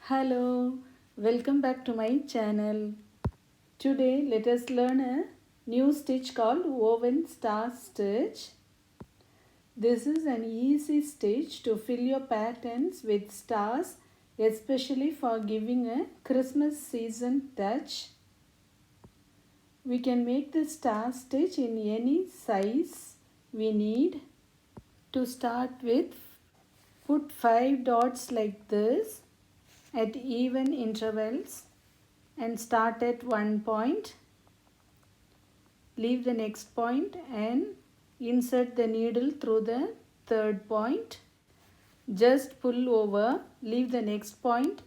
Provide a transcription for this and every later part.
Hello, welcome back to my channel. Today let us learn a new stitch called woven star stitch. This is an easy stitch to fill your patterns with stars, especially for giving a Christmas season touch. We can make the star stitch in any size we need. To start with, put 5 dots like this at even intervals and start at one point. Leave the next point and insert the needle through the third point. Just pull over, leave the next point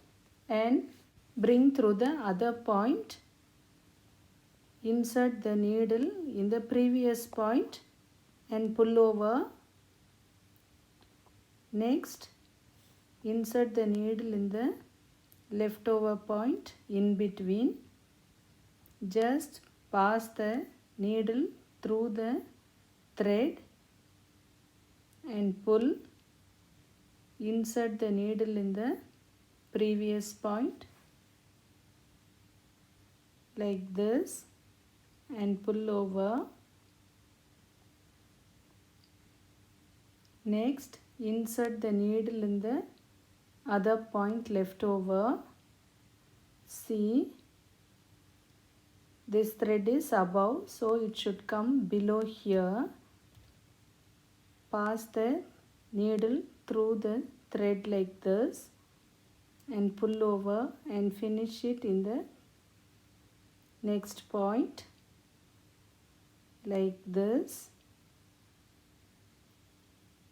and bring through the other point. Insert the needle in the previous point and pull over. Next, insert the needle in the leftover point in between. Just pass the needle through the thread and pull. Insert the needle in the previous point like this and pull over. Next, insert the needle in the other point left over. See, this thread is above, so it should come below here. Pass the needle through the thread like this and pull over and finish it in the next point like this,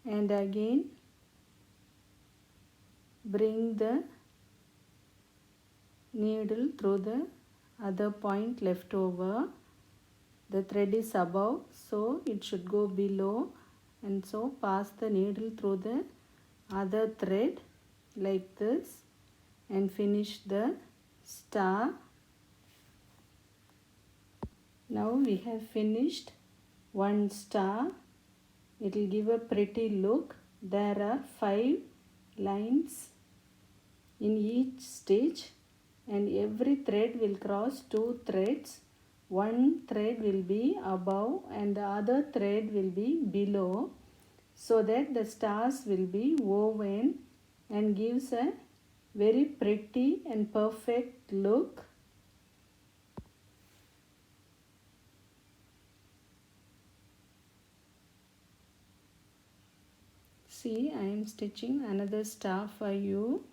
and again bring the needle through the other point left over. The thread is above, so it should go below, and so pass the needle through the other thread like this and finish the star. Now we have finished one star. It will give a pretty look. There are 5 lines in each stitch and every thread will cross 2 threads. One thread will be above and the other thread will be below, so that the stars will be woven and gives a very pretty and perfect look. See, I am stitching another star for you.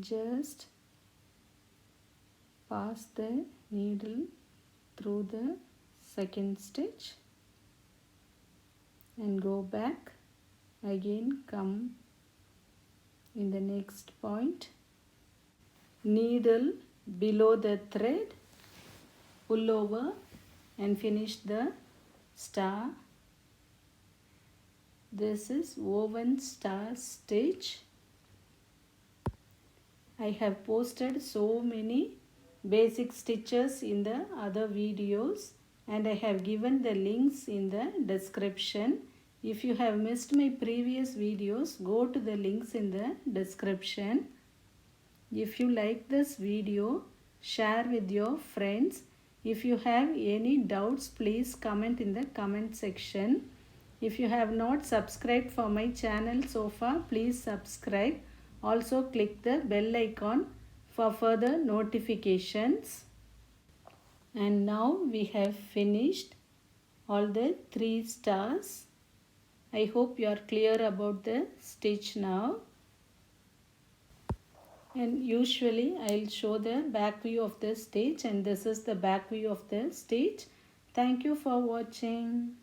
Just pass the needle through the second stitch and go back. Again come in the next point. Needle below the thread, pull over and finish the star. This is woven star stitch. I have posted so many basic stitches in the other videos and I have given the links in the description. If you have missed my previous videos, go to the links in the description. If you like this video, share with your friends. If you have any doubts, please comment in the comment section. If you have not subscribed for my channel so far, please subscribe. Also click the bell icon for further notifications. And now we have finished all the 3 stars. I hope you are clear about the stitch now. And usually I will show the back view of the stitch, and this is the back view of the stitch. Thank you for watching.